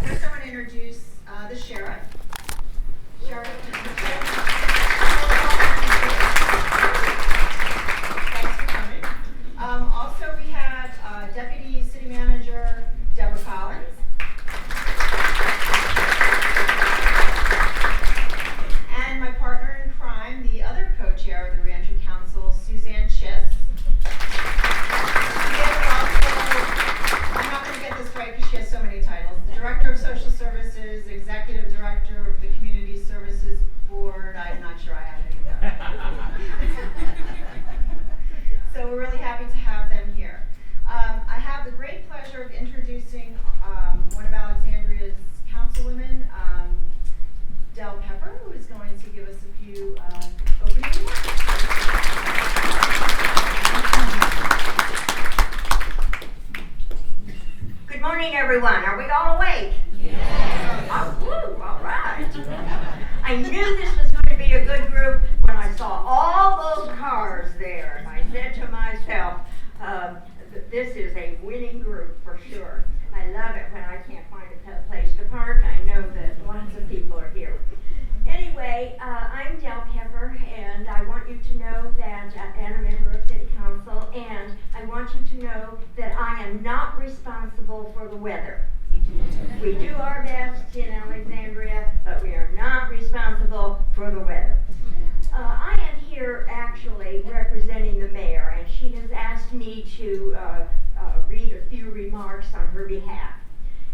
First, I want to introduce the sheriff. Sheriff. Thanks for coming. Also, we have Deputy City Manager Deborah Collins. And my partner in crime, the other co-chair of the Reentry Council, Suzanne Chiss. I'm not going to get this right because she has so many titles. The Director of Social Services, Executive Director of the Community Services Board. I'm not sure I have any of that. So we're really happy to have them here. I have the great pleasure of introducing one of Alexandria's councilwomen, Del Pepper, who is going to give us a few opening remarks. Good morning, everyone. Are we all awake? Yes. Oh, woo, all right. I knew this was going to be a good group when I saw all those cars there. And I said to myself, this is a winning group for sure. I love it when I can't find a place to park. I know that lots of people are here. Anyway, I'm Del Pepper, and I want you to know that, and a member of City Council, and I want you to know that I am not responsible for the weather. We do our best in Alexandria, but we are not responsible for the weather. I am here actually representing the mayor, and she has asked me to read a few remarks on her behalf.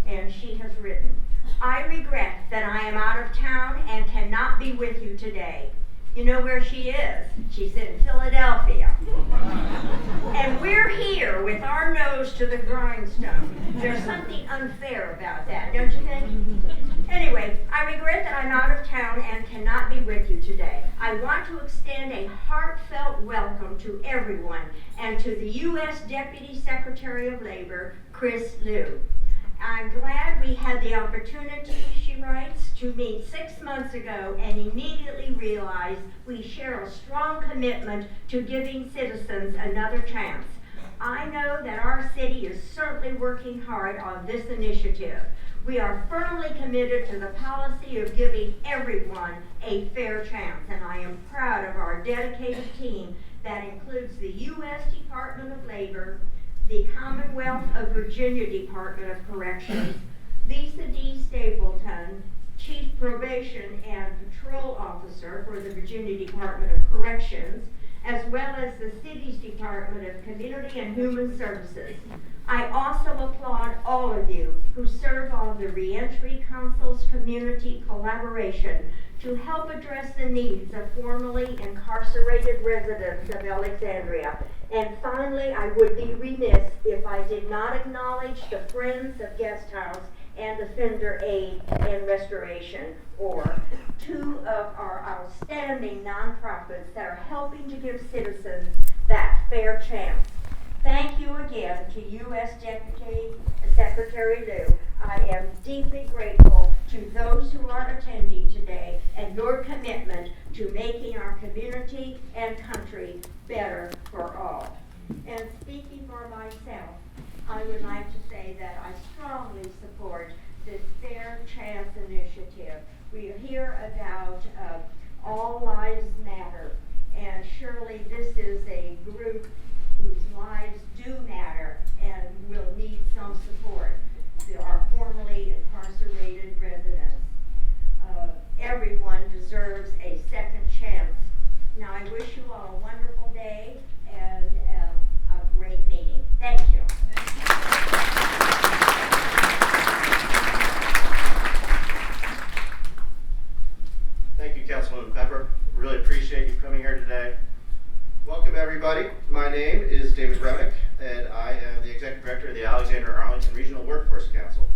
And she has written, "I regret that I am out of town and cannot be with you today." You know where she is? She's in Philadelphia. And we're here with our nose to the grindstone. There's something unfair about that, don't you think? Anyway, I regret that I'm out of town and cannot be with you today. I want to extend a heartfelt welcome to everyone and to the U.S. Deputy Secretary of Labor, Chris Liu. I'm glad we had the opportunity, she writes, to meet 6 months ago and immediately realized we share a strong commitment to giving citizens another chance. I know that our city is certainly working hard on this initiative. We are firmly committed to the policy of giving everyone a fair chance, and I am proud of our dedicated team that includes the U.S. Department of Labor, the Commonwealth of Virginia Department of Corrections, Lisa D. Stapleton, Chief Probation and Patrol Officer for the Virginia Department of Corrections, as well as the city's Department of Community and Human Services. I also applaud all of you who serve on the Reentry Council's community collaboration to help address the needs of formerly incarcerated residents of Alexandria. And finally, I would be remiss if I did not acknowledge the Friends of Guest House and Offender Aid and Restoration, or two of our outstanding nonprofits that are helping to give citizens that fair chance. Thank you again to U.S. Deputy Secretary Liu. I am deeply grateful to those who are attending today and your commitment to making our community and country better for all. And speaking for myself, I would like to say that I strongly support this Fair Chance initiative. We hear about All Lives Matter, and surely this is a group whose lives do matter and will need some support. There are formerly incarcerated residents. Everyone deserves a second chance. Now I wish you all a wonderful day and a great meeting. Thank you. Thank you, Councilwoman Pepper. Really appreciate you coming here today. Welcome, everybody. My name is David Remick, and I am the Executive Director of the Alexandria-Arlington Regional Workforce Council.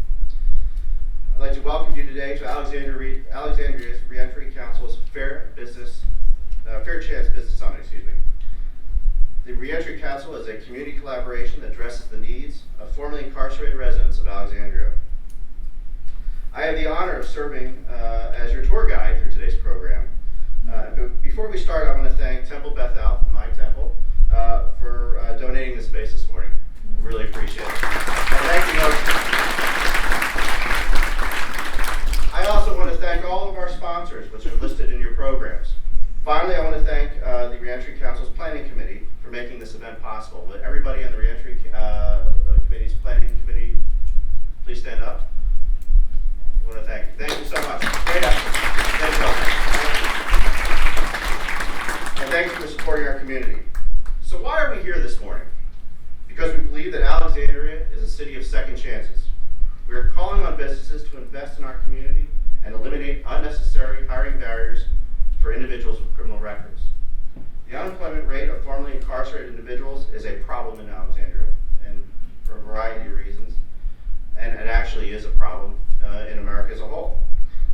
I'd like to welcome you today to Alexandria's Reentry Council's Fair Chance Business Summit. The Reentry Council is a community collaboration that addresses the needs of formerly incarcerated residents of Alexandria. I have the honor of serving as your tour guide through today's program. But before we start, I want to thank Temple Beth El, my temple, for donating the space this morning. Really appreciate it. And thank you, sponsors, which are listed in your programs. Finally, I want to thank the Reentry Council's Planning Committee for making this event possible. Will everybody on the Reentry Committee's Planning Committee please stand up? I want to thank you. Thank you so much. Great effort. Thank you. And thank you for supporting our community. So why are we here this morning? Because we believe that Alexandria is a city of second chances. We are calling on businesses to invest in our community and eliminate unnecessary hiring barriers for individuals with criminal records. The unemployment rate of formerly incarcerated individuals is a problem in Alexandria, and for a variety of reasons, and it actually is a problem in America as a whole.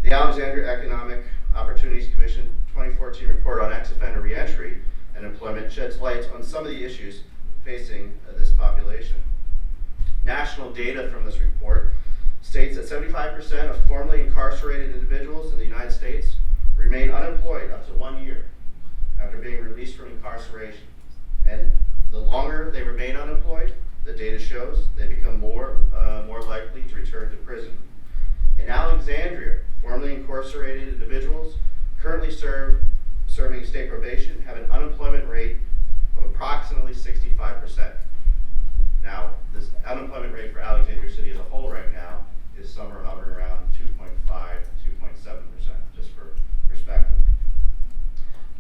The Alexandria Economic Opportunities Commission 2014 report on ex-offender reentry and employment sheds light on some of the issues facing this population. National data from this report states that 75% of formerly incarcerated individuals in the United States remain unemployed up to 1 year after being released from incarceration. And the longer they remain unemployed, the data shows they become more likely to return to prison. In Alexandria, formerly incarcerated individuals currently serving state probation have an unemployment rate of approximately 65%. Now, this unemployment rate for Alexandria City as a whole right now is somewhere hovering around 2.5 to 2.7%, just for perspective.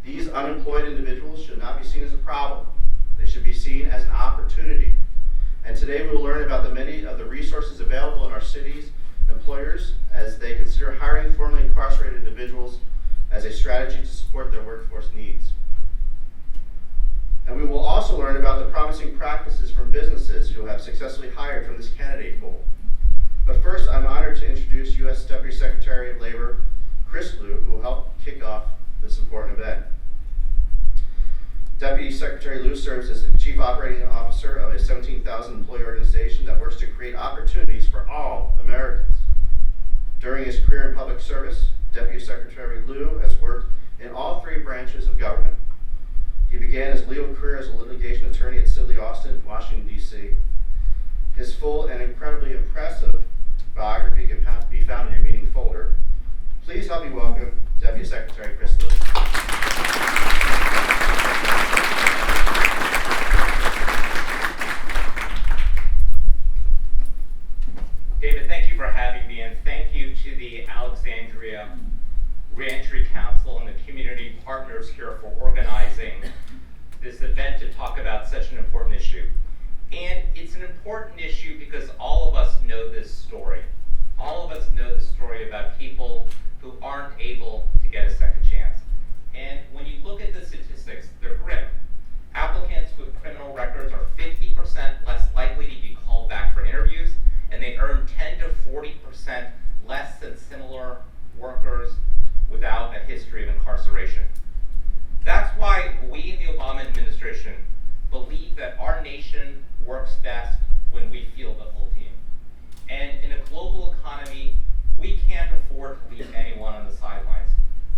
These unemployed individuals should not be seen as a problem. They should be seen as an opportunity. And today we will learn about the many of the resources available in our city's employers as they consider hiring formerly incarcerated individuals as a strategy to support their workforce needs. And we will also learn about the promising practices from businesses who have successfully hired from this candidate pool. But first, I'm honored to introduce U.S. Deputy Secretary of Labor, Chris Liu, who will help kick off this important event. Deputy Secretary Liu serves as the Chief Operating Officer of a 17,000 employee organization that works to create opportunities for all Americans. During his career in public service, Deputy Secretary Liu has worked in all three branches of government. He began his legal career as a litigation attorney at Sidley Austin, Washington, D.C. His full and incredibly impressive biography can be found in your meeting folder. Please help me welcome Deputy Secretary Chris Liu. David, thank you for having me, and thank you to the Alexandria Reentry Council and the community partners here for organizing this event to talk about such an important issue. And it's an important issue because all of us know this story. All of us know the story about people who aren't able to get a second chance. And when you look at the statistics, they're grim. Applicants with criminal records are 50% less likely to be called back for interviews, and they earn 10 to 40% less than similar workers without a history of incarceration. That's why we in the Obama administration believe that our nation works best when we field the full team. And in a global economy, we can't afford to leave anyone on the sidelines.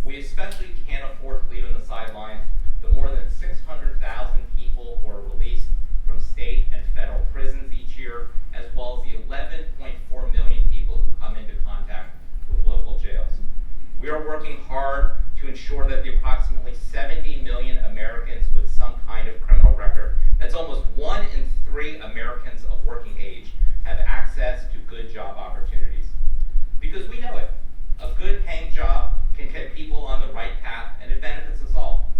We especially can't afford to leave on the sidelines the more than 600,000 people who are released from state and federal prisons each year, as well as the 11.4 million people who come into contact with local jails. We are working hard to ensure that the approximately 70 million Americans with some kind of criminal record, that's almost 1 in 3 Americans of working age, have access to good job opportunities. Because we know it, a good paying job can get people on the right path, and it benefits us all.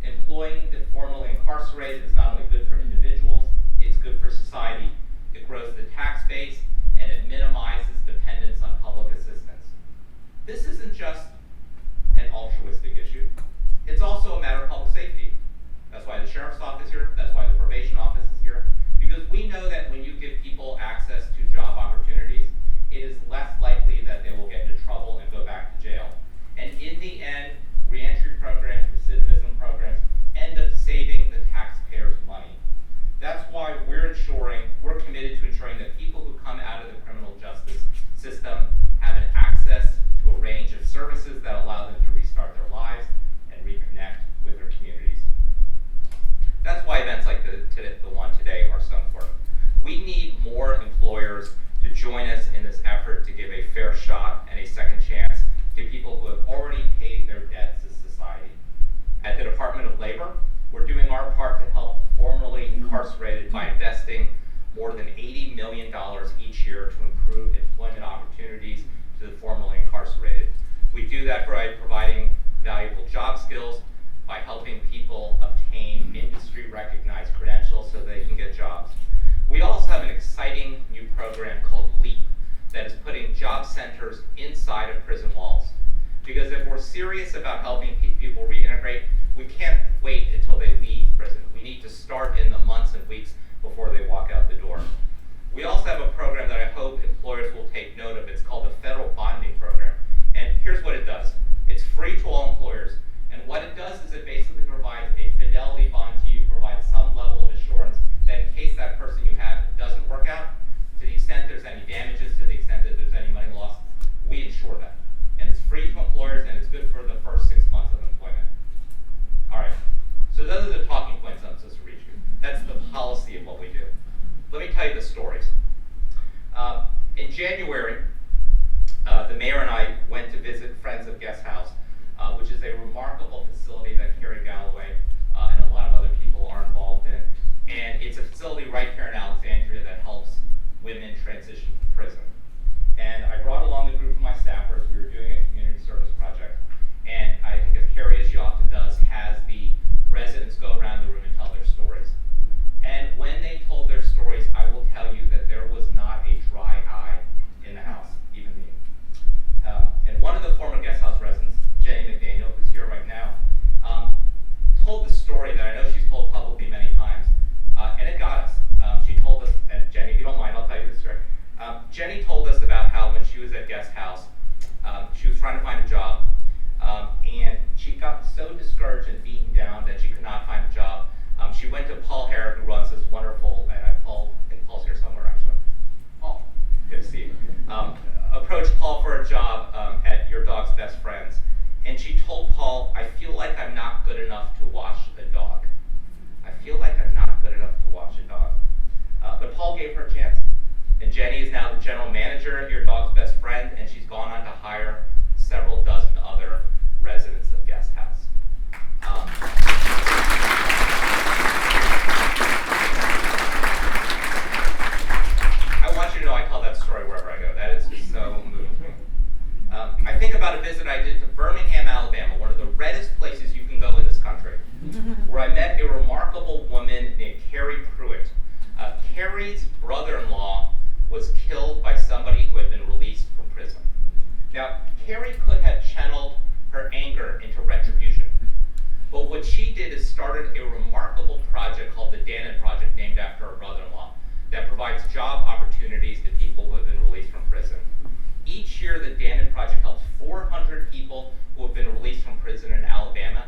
Employing the formerly incarcerated is not only good for individuals, it's good for society. It grows the tax base, and it minimizes dependence on public assistance. This isn't just an altruistic issue. It's also a matter of public safety. That's why the sheriff's office is here. That's why the probation office is here. Because we know that when you give people access to job opportunities, it is less likely that they will get into trouble and go back to jail. And in the end, reentry programs, recidivism programs end up saving the taxpayers money. That's why we're committed to ensuring that people who come out of the criminal justice system have an access to a range of services that allow them to restart their lives and reconnect with their communities. That's why events like the one today are so important. We need more employers to join us in this effort to give a fair shot and a second chance to people who have already Department of Labor, we're doing our part to help formerly incarcerated by investing more than $80 million each year to improve employment opportunities to the formerly incarcerated. We do that by providing valuable job skills, by helping people obtain industry-recognized credentials so they can get jobs. We also have an exciting new program called LEAP that is putting job centers inside of prison walls. Because if we're serious about helping people reintegrate, we can't wait until they leave prison. We need to start in the months and weeks before they walk out the door. We also have a program that I hope employers will take note of. It's called the Federal Bonding Program. And here's what it does. It's free to all employers. And what it does is it basically provides a fidelity bond to you, provides some level of assurance that in case that person you have doesn't work out, to the extent there's any damages, to the extent that there's any money lost, we insure that. And it's free to employers, and it's good for the first 6 months of employment. All right, so those are the talking points I'm supposed to read you. That's the policy of what we do. Let me tell you the stories. In January, the mayor and I went to visit Friends of Guest House, which is a remarkable facility that Carrie Galloway and a lot of other people are involved in. And it's a facility right here in Alexandria that helps women transition from prison. And I brought along a group of my staffers. We were doing a community service project. And I think, as Carrie, as she often does, has the residents go around the room and tell their stories. And when they told their stories, I will tell you that there was not a dry eye in the house, even me. And one of the former guest house residents, Jenny McDaniel, who's here right now, told the story that I know she's told publicly many times, and it got us. She told us, and Jenny, if you don't mind, I'll tell you this story. Jenny told us about how when she was at guest house, she was trying to find a job, and she got so discouraged and beaten down that she could not find a job. She went to Paul Herrick, who runs this wonderful, and I think Paul's here somewhere actually. Paul, good to see you. Approached Paul for a job at Your Dog's Best Friends, and she told Paul, I feel like I'm not good enough to wash a dog. I feel like I'm not good enough to wash a dog. But Paul gave her a chance, and Jenny is now the general manager at Your Dog's Best Friend, and she's gone on to hire several dozen other residents of Guest House. I want you to know I tell that story wherever I go. That is just so moving. I think about a visit I did to Birmingham, Alabama, one of the reddest places you can go in this country, where I met a remarkable woman named Carrie Pruitt. Carrie's brother-in-law was killed by somebody who had been released from prison. Now, Carrie could have channeled her anger into retribution, but what she did is started a remarkable project called the Dannon Project, named after her brother-in-law, that provides job opportunities to people who have been released from prison. Each year, the Dannon Project helps 400 people who have been released from prison in Alabama,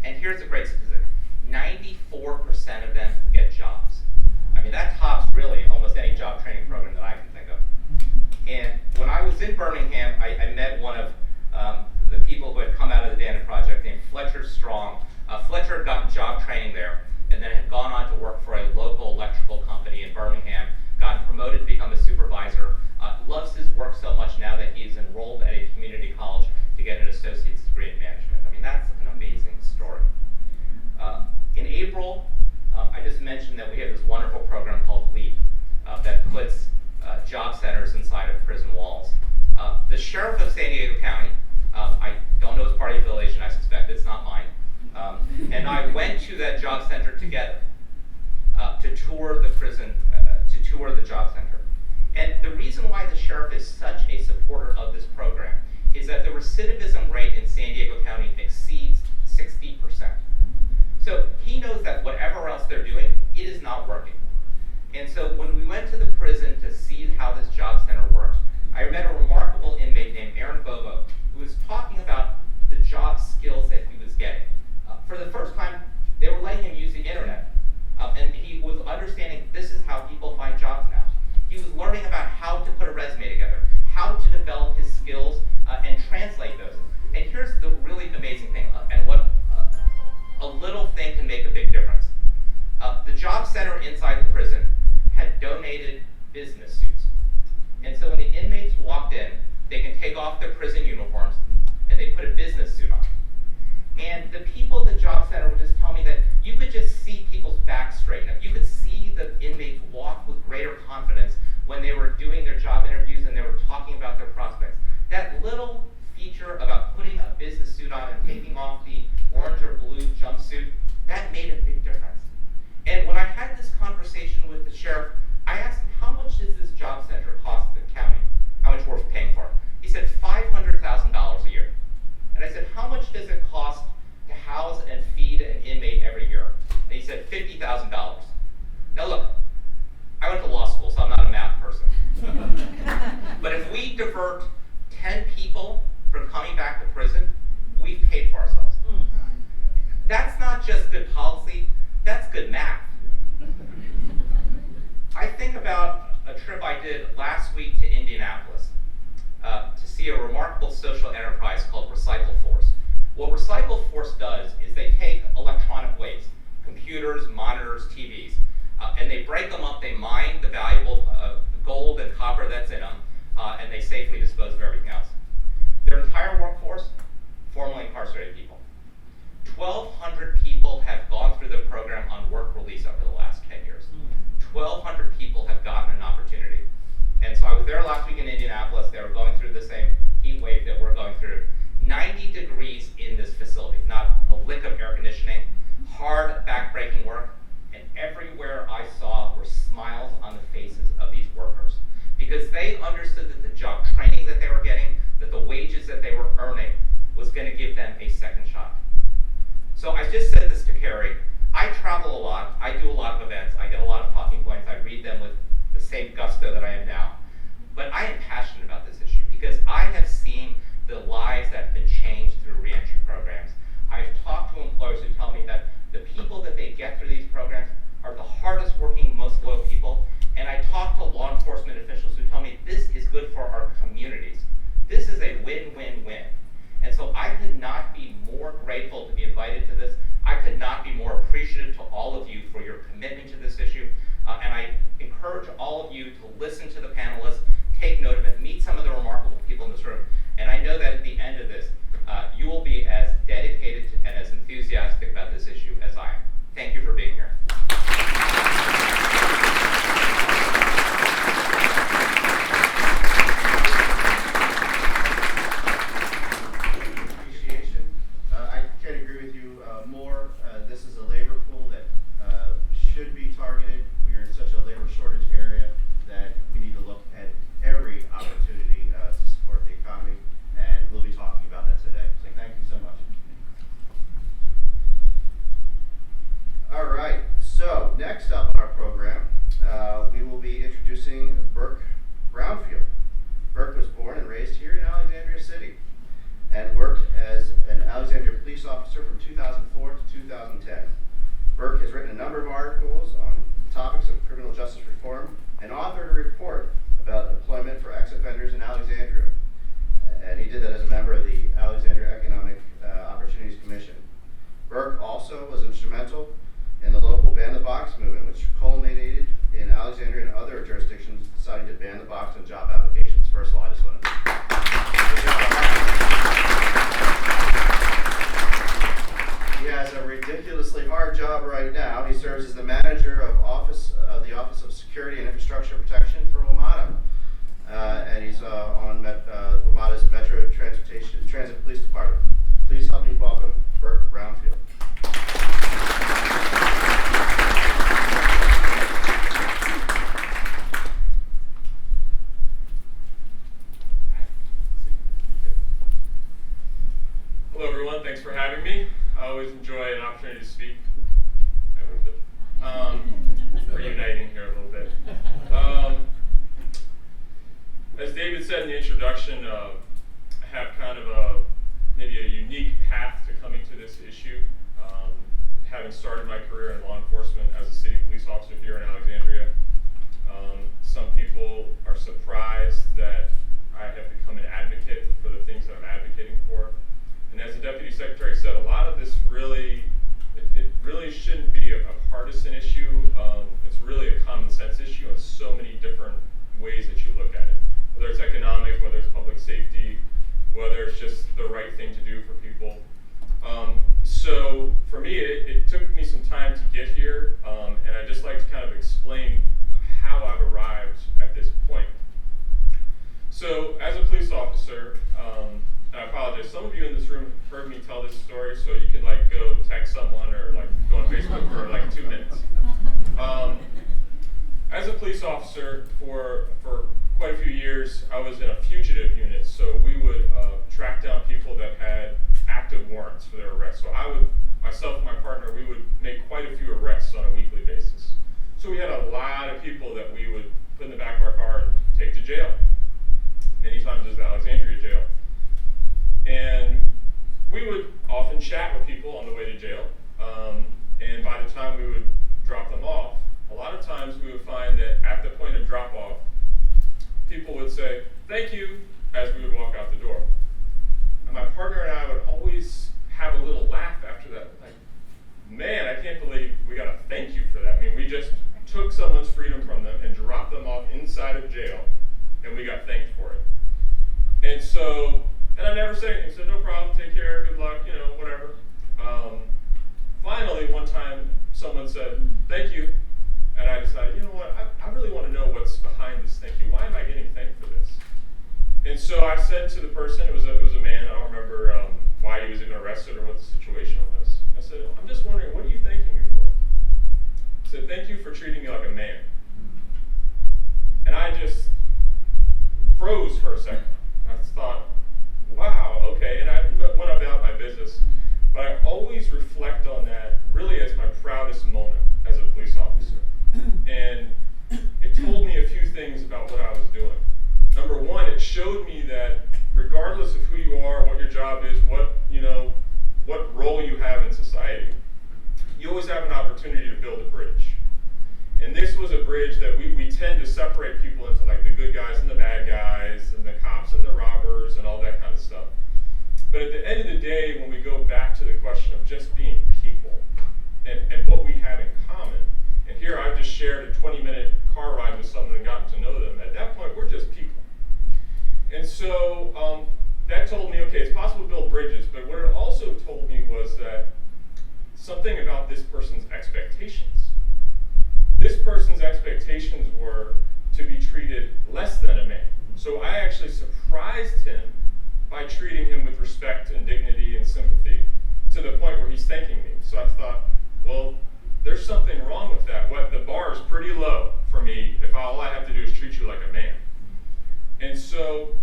and here's a great statistic: 94% of them get jobs. I mean, that tops really almost any job training program that I can think of. And when I was in Birmingham, I met one of the people who had come out of the Dannon Project named Fletcher Strong. Fletcher had gotten job training there and then had gone on to work for a local electrical company in Birmingham, gotten promoted to become a supervisor, loves his work so much now that he's enrolled at a community college to get an associate's degree in management. I mean, that's an amazing story. In April, I just mentioned that we have this wonderful program called LEAP that puts job centers inside of prison walls. The sheriff of San Diego County, I don't know his party affiliation, I suspect it's not mine, and I went to that job center together to tour the prison, to tour the job center. And the reason why the sheriff is such a supporter of this program is that the recidivism rate in San Diego County exceeds 60%. So he knows that whatever else they're doing, it is not working. And so when we went to the prison to see how this job center worked, I met a remarkable inmate named Aaron Bobo, who was talking about the job skills that he was getting. For the first time, they were letting him use the internet. And he was understanding this is how people find jobs now. He was learning about how to put a resume together, how to develop his skills and translate those. And here's the really amazing thing, and what a little thing can make a big difference. The job center inside the prison had donated business suits. And so when the inmates walked in, they can take off their prison uniforms and they put a business suit on. And the people at the job center would just tell me that you could just see people's backs straighten up. You could see the inmates walk with greater confidence when they were doing their job interviews and they were talking about their prospects. That little feature about putting a business suit on and taking off the orange or blue jumpsuit, that made a big difference. And when I had this conversation with the sheriff, I asked him, how much does this job center cost the county? How much we're paying for it? He said $500,000 a year. And I said, how much does it cost to house and feed an inmate every year? And he said $50,000. Now look, I went to law school, so I'm not a math person. But if we divert 10 people from coming back to prison, we've paid for ourselves. That's not just good policy, that's good math. I think about a trip I did last week to Indianapolis to see a remarkable social enterprise called Recycle Force. What Recycle Force does is they take electronic waste, computers, monitors, TVs, and they break them up, they mine the valuable gold and copper that's in them, and they safely dispose of everything else. Their entire workforce, formerly incarcerated people. 1,200 people have gone through the program on work release over the last 10 years. 1,200 people have gotten an opportunity. And so I was there last week in Indianapolis. They were going through the same heat wave that we're going through. 90 degrees in this facility, not a lick of air conditioning, hard back-breaking work, and everywhere I saw were smiles on the faces of these workers because they understood that the job training that they were getting, that the wages that they were earning was going to give them a second shot. So I just said this to Carrie. I travel a lot. I do a lot of events. I get a lot of talking points. I read them with the same gusto that I am now. But I am passionate about this issue because I have seen the lives that have been changed through reentry programs. I've talked to employers who tell me that the people that they get through these programs are the hardest working, most loyal people. And I talk to law enforcement officials who tell me this is good for our communities. This is a win-win-win. And so I could not be more grateful to be invited to this. I could not be more appreciative to all of you for your commitment to this issue. And I encourage all of you to listen to the panelists, take note of it, meet some of the remarkable people in this room. And I know that at the end of this, you will be as dedicated and as enthusiastic about this issue as I am. Thank you for being here. Appreciation. I can't agree with you more. This is a labor pool that should be targeted. We are in such a labor shortage area that we need to look at every opportunity to support the economy, and we'll be talking about that today. So thank you so much. All right, so next up on our program, we will be introducing Burke Brownfeld. Burke was born and raised here in Alexandria City and worked as an Alexandria police officer from 2004 to 2010. Burke has written a number of articles on topics of criminal justice reform and authored a report about employment for ex-offenders in Alexandria. And he did that as a member of the Alexandria Economic Opportunities Commission. Burke also was instrumental in the local Ban the Box movement, which culminated in Alexandria and other jurisdictions deciding to ban the box on job applications. First of all, I just want to He has a ridiculously hard job right now. He serves as the manager of the Office of Security and Infrastructure Protection for WMATA. And he's on WMATA's Metro Transit Police Department. Please help me welcome Burke Brownfeld. Hello everyone, thanks for having me. I always enjoy an opportunity to speak. Reuniting here a little bit. As David said in the introduction, I have kind of maybe a unique path to coming to this issue. Having started my career in law enforcement as a city police officer here in Alexandria, some people are surprised that I have become an advocate for the things that I'm advocating for. And as the Deputy Secretary said, a lot of this really, it really shouldn't be a partisan issue. It's really a common sense issue in so many different ways that you look at it. Whether it's economic, whether it's public safety, whether it's just the right thing to do for people. So for me, it took me some time to get here, and I'd just like to kind of explain how I've arrived at this point. So as a police officer, and I apologize, some of you in this room have heard me tell this story, so you can like go text someone or like go on Facebook for like 2 minutes. As a police officer for quite a few years, I was in a fugitive unit, so we would track down people that had active warrants for their arrest. So I would, myself and my partner, we would make quite a few arrests on a weekly basis. So we had a lot of people that we would put in the back of our car and take to jail. Many times it was the Alexandria jail. And we would often chat with people on the way to jail. And by the time we would drop them off, a lot of times we would find that at the point of drop off, people would say, "Thank you," as we would walk out the door. And my partner and I would always have a little laugh after that. Like, man, I can't believe we got a thank you for that. I mean, we just took someone's freedom from them and dropped them off inside of jail, and we got thanked for it. And so, and I never said anything. I said, "No problem, take care, good luck, you know, whatever." Finally, one time, someone said, "Thank you." And I decided, you know what, I really want to know what's behind this thank you. Why am I getting thanked for this? And so I said to the person, it was a man, I don't remember why he was even arrested or what the situation was. I said, "I'm just wondering, what are you thanking me for?" He said, "Thank you for treating me like a man." And I just froze for a second. I thought, wow, okay, and I went about my business. But I always reflect on that really as my proudest moment as a police officer. And it told me a few things about what I was doing. Number one, it showed me that regardless of who you are, what your job is, what role you have in society, you always have an opportunity to build a bridge. And this was a bridge that we tend to separate people into like the good guys and the bad guys, and the cops and the robbers and all that kind of stuff. But at the end of the day, when we go back to the question of just being people and what we have in common, and here I've just shared a 20-minute car ride with someone and gotten to know them. At that point, we're just people. And so that told me, okay, it's possible to build bridges, but what it also told me was that something about this person's expectations. This person's expectations were to be treated less than a man. So I actually surprised him by treating him with respect and dignity and sympathy to the point where he's thanking me. So I thought, well, there's something wrong with that. The bar is pretty low for me if all I have to do is treat you like a man. And so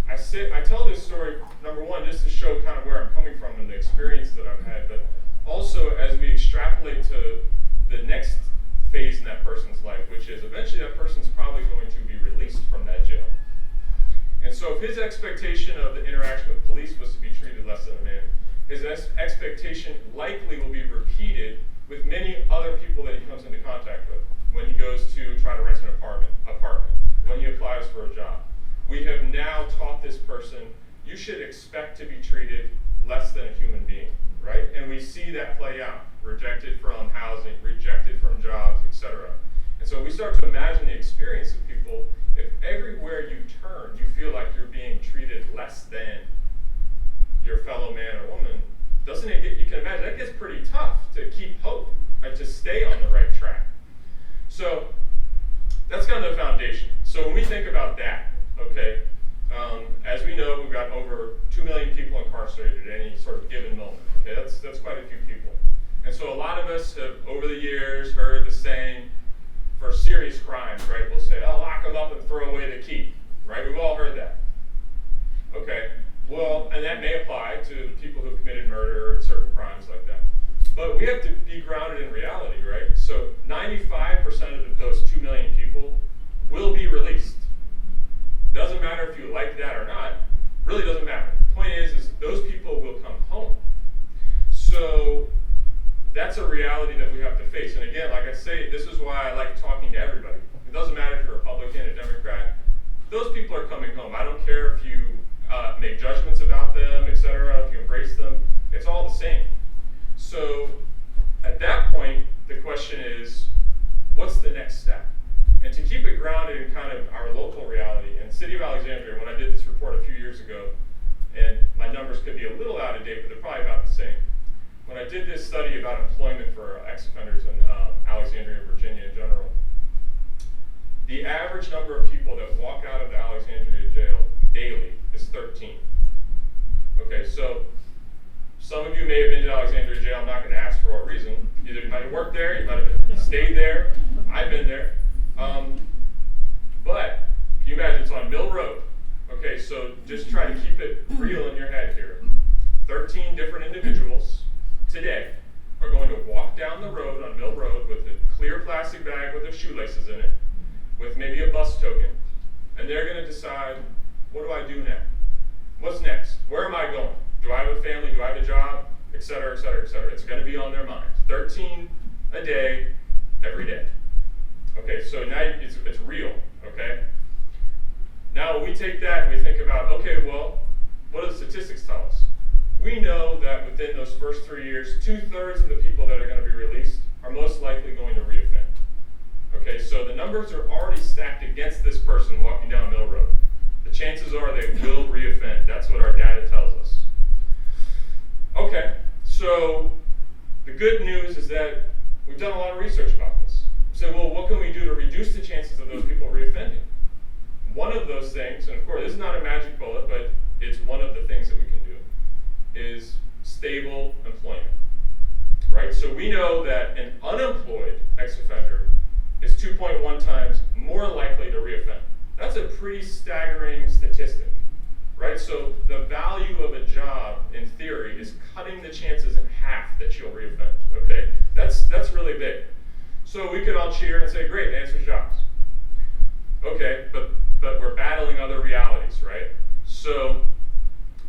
I tell this story, number one, just to show kind of where I'm coming from and the experience that I've had, but also as we extrapolate to the next phase in that person's life, which is eventually that person's probably going to be released from that jail. And so if his expectation of the interaction with police was to be treated less than a man, his expectation likely will be repeated with many other people that he comes into contact with when he goes to try to rent an apartment, when he applies for a job. We have now taught this person, you should expect to be treated less than a human being, right? And we see that play out, rejected from housing, rejected from jobs, etc. And so we start to imagine the experience of people. If everywhere you turn, you feel like you're being treated less than your fellow man or woman, doesn't it you can imagine, that gets pretty tough to keep hope and to stay on the right track. So that's kind of the foundation. So when we think about that, okay, as we know, we've got over 2 million people incarcerated at any sort of given moment. Okay, that's quite a few people. And so a lot of us have, over the years, heard the saying, for serious crimes, right, we'll say, "Oh, lock them up and throw away the key," right? We've all heard that. Okay, well, and that may apply to people who've committed murder and certain crimes like that. But we have to be grounded in reality, right? So 95% of those 2 million people will be released. Doesn't matter if you like that or not, really doesn't matter. The point is those people will come home. So that's a reality that we have to face. And again, like I say, this is why I like talking to everybody. It doesn't matter if you're a Republican, a Democrat. Those people are coming home. I don't care if you make judgments about them, etc., if you embrace them. It's all the same. So at that point, the question is, what's the next step? And to keep it grounded in kind of our local reality, in the city of Alexandria, when I did this report a few years ago, and my numbers could be a little out of date, but they're probably about the same. when I did this study about employment for ex-offenders in Alexandria, Virginia in general, the average number of people that walk out of the Alexandria jail daily is 13. Okay, so some of you may have been to Alexandria jail. I'm not going to ask for what reason. Either you might have worked there, you might have stayed there. I've been there. But if you imagine it's on Mill Road. Okay, so just try to keep it real in your head here. 13 different individuals today are going to walk down the road on Mill Road with a clear plastic bag with their shoelaces in it, with maybe a bus token, and they're going to decide, what do I do now? What's next? Where am I going? Do I have a family? Do I have a job? Et cetera, et cetera, et cetera. It's going to be on their minds. 13 a day, every day. Okay, so now it's real, okay? Now we take that and we think about, okay, well, what do the statistics tell us? We know that within those first 3 years, 2/3 of the people that are going to be released are most likely going to reoffend. Okay, so the numbers are already stacked against this person walking down Mill Road. The chances are they will reoffend. That's what our data tells us. Okay, so the good news is that we've done a lot of research about this. So, well, what can we do to reduce the chances of those people reoffending? One of those things, and of course this is not a magic bullet, but it's one of the things that we can do, is stable employment, right? So we know that an unemployed ex-offender is 2.1 times more likely to reoffend. That's a pretty staggering statistic, right? So the value of a job, in theory, is cutting the chances in half that you'll reoffend, okay? That's really big. So we could all cheer and say, great, answer jobs. Okay, but we're battling other realities, right? So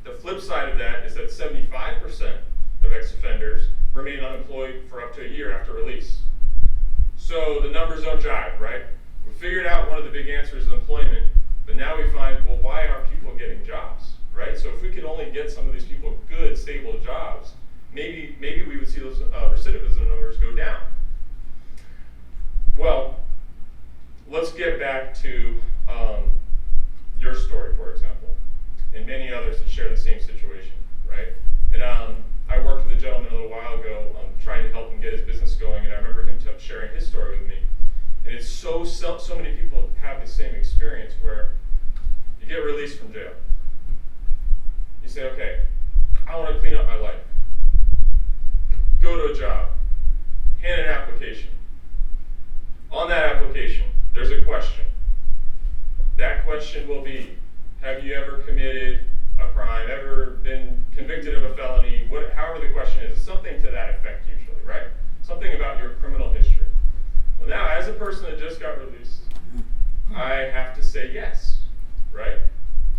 the flip side of that is that 75% of ex-offenders remain unemployed for up to a year after release. So the numbers don't jive, right? We figured out one of the big answers is employment, but now we find, well, why aren't people getting jobs, right? So if we could only get some of these people good, stable jobs, maybe we would see those recidivism numbers go down. Well, let's get back to your story, for example, and many others that share the same situation, right? And I worked with a gentleman a little while ago trying to help him get his business going, and I remember him sharing his story with me. And it's so many people have the same experience where you get released from jail. You say, okay, I want to clean up my life. Go to a job. Hand an application. On that application, there's a question. That question will be, have you ever committed a crime, ever been convicted of a felony, however the question is, something to that effect usually, right? Something about your criminal history. Well, now, as a person that just got released, I have to say yes, right?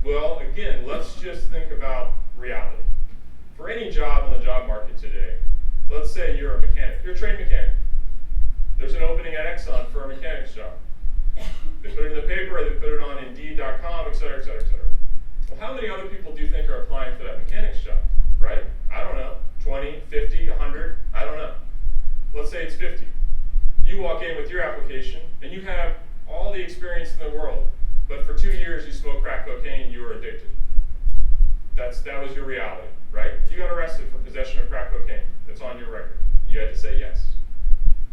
Well, again, let's just think about reality. For any job on the job market today, let's say you're a mechanic, you're a trained mechanic. There's an opening at Exxon for a mechanic's job. They put it in the paper, they put it on Indeed.com, et cetera, et cetera, et cetera. Well, how many other people do you think are applying for that mechanic's job, right? I don't know, 20, 50, 100, I don't know. Let's say it's 50. You walk in with your application, and you have all the experience in the world, but for 2 years you smoked crack cocaine, you were addicted. That was your reality, right? You got arrested for possession of crack cocaine. It's on your record. You had to say yes.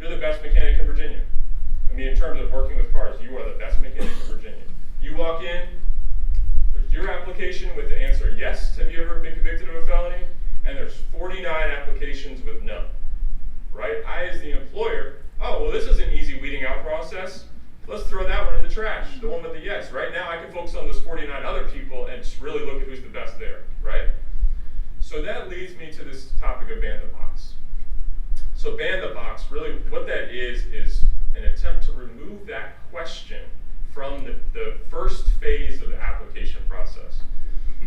You're the best mechanic in Virginia. I mean, in terms of working with cars, you are the best mechanic in Virginia. You walk in, there's your application with the answer yes, have you ever been convicted of a felony? And there's 49 applications with no, right? I, as the employer, oh, well, this is an easy weeding out process. Let's throw that one in the trash, the one with the yes. Right now, I can focus on those 49 other people and just really look at who's the best there, right? So that leads me to this topic of ban the box. So ban the box, really what that is an attempt to remove that question from the first phase of the application process.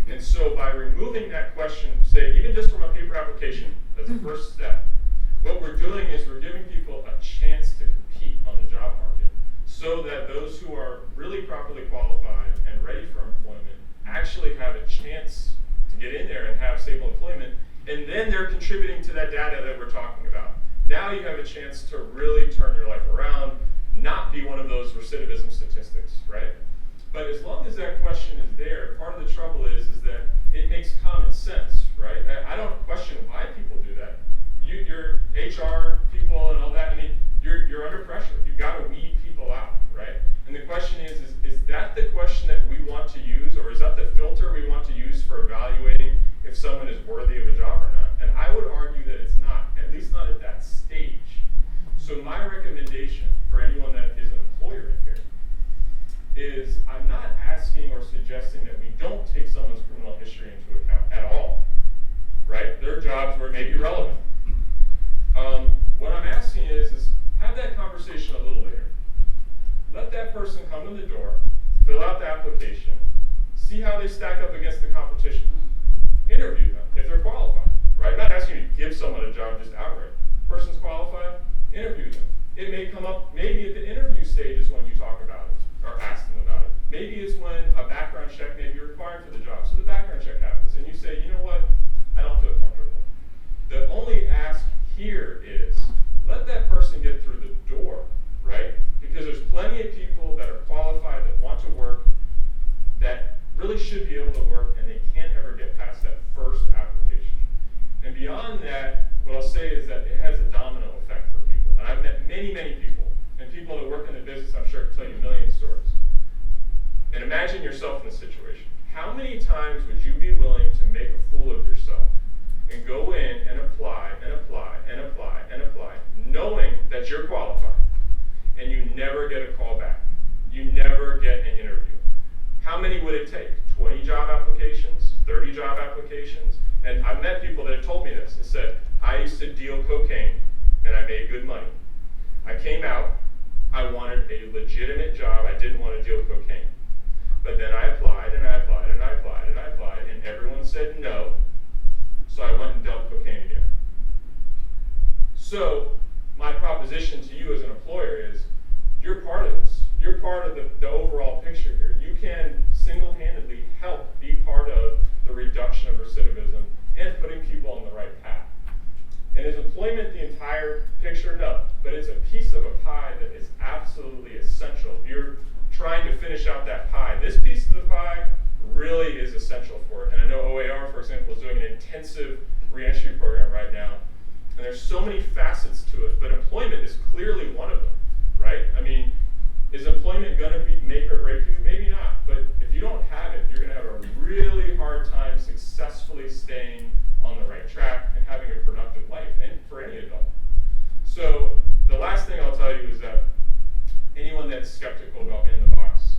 And so by removing that question, say even just from a paper application as a first step, what we're doing is we're giving people a chance to compete on the job market so that those who are really properly qualified and ready for employment actually have a chance to get in there and have stable employment, and then they're contributing to that data that we're talking about. Now you have a chance to really turn your life around, not be one of those recidivism statistics, right? But as long as that question is there, part of the trouble is that it makes common sense, right? I don't question why people do that. for evaluating if someone is worthy of a job or not. And I would argue that it's not, at least not at that stage. So my recommendation for anyone that is an employer in here is I'm not asking or suggesting that we don't take someone's criminal history into account at all, right? There are jobs where it may be relevant. What I'm asking is have that conversation a little later. Let that person come in the door, fill out the application, see how they stack up against the competition. Interview them if they're qualified, right? Not asking you to give someone a job just outright. Person's qualified, interview them. It may come up, maybe at the interview stage is when you talk about it or ask them about it. Maybe it's when a background check may be required for the job. So the background check happens and you say, you know what, I don't feel comfortable. The only ask here is let that person get through the door, right? Because there's plenty of people that are qualified, that want to work, that really should be able to work, and they can't ever get past that first application. And beyond that, what I'll say is that it has a domino effect for people. And I've met many, many people, and people that work in the business, I'm sure, can tell you a million stories. And imagine yourself in this situation. How many times would you be willing to make a fool of yourself and go in and apply and apply and apply and apply, knowing that you're qualified, and you never get a call back? You never get an interview. How many would it take? 20 job applications, 30 job applications? And I've met people that have told me this. They said, I used to deal cocaine and I made good money. I came out, I wanted a legitimate job, I didn't want to deal cocaine. But then I applied and I applied and I applied and I applied and everyone said no. So I went and dealt cocaine again. So my proposition to you as an employer is, you're part of this. You're part of the overall picture here. You can single-handedly help be part of the reduction of recidivism and putting people on the right path. And is employment the entire picture? No, but it's a piece of a pie that is absolutely essential. If you're trying to finish out that pie, this piece of the pie really is essential for it. And I know OAR, for example, is doing an intensive reentry program right now. And there's so many facets to it, but employment is clearly one of them, right? I mean, is employment going to make or break you? Maybe not. But if you don't have it, you're going to have a really hard time successfully staying on the right track and having a productive life, and for any adult. So the last thing I'll tell you is that anyone that's skeptical about being in the box,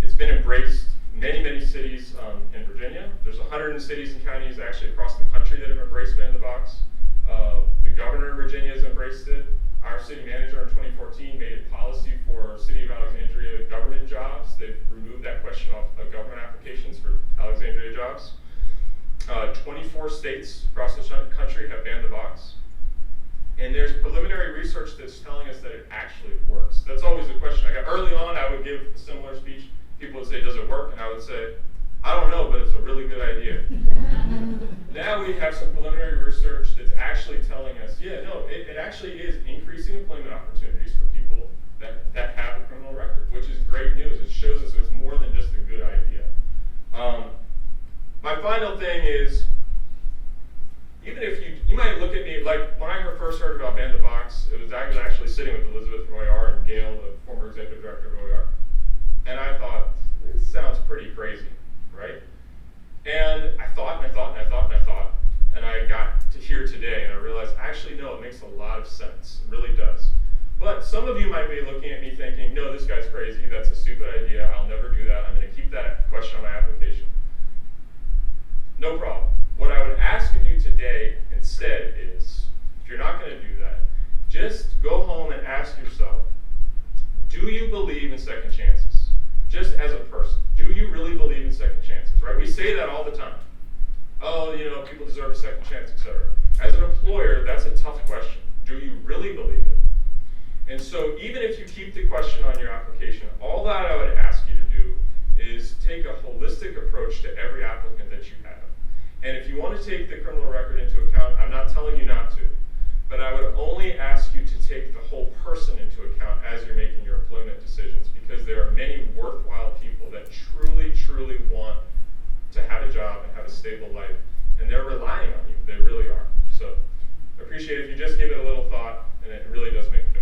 it's been embraced many, many cities in Virginia. There's 100 cities and counties actually across the country that have embraced being in the box. The governor of Virginia has embraced it. Our city manager in 2014 made it policy for City of Alexandria government jobs. They've removed that question off of government applications for Alexandria jobs. 24 states across the country have banned the box. And there's preliminary research that's telling us that it actually works. That's always the question I got. Early on, I would give a similar speech. People would say, does it work? And I would say, I don't know, but it's a really good idea. Now we have some preliminary research that's actually telling us, yeah, no, it actually is increasing employment opportunities for people that have a criminal record, which is great news. It shows us it's more than just a good idea. My final thing is, even if you might look at me, like when I first heard about Ban the Box, I was actually sitting with Elizabeth Royar and Gail, the former executive director of OER, and I thought, this sounds pretty crazy, right? And I thought, and I got to here today, and I realized, actually, no, it makes a lot of sense. It really does. But some of you might be looking at me thinking, no, this guy's crazy. That's a stupid idea. I'll never do that. I'm going to keep that question on my application. No problem. What I would ask of you today instead is, if you're not going to do that, just go home and ask yourself, do you believe in second chances? Just as a person, do you really believe in second chances, right? We say that all the time. Oh, you know, people deserve a second chance, etc. As an employer, that's a tough question. Do you really believe it? And so even if you keep the question on your application, all that I would ask you to do is take a holistic approach to every applicant that you have. And if you want to take the criminal record into account, I'm not telling you not to, but I would only ask you to take the whole person into account as you're making your employment decisions, because there are many worthwhile people that truly, truly want to have a job and have a stable life, and they're relying on you. They really are. So I appreciate it if you just give it a little thought, and it really does make a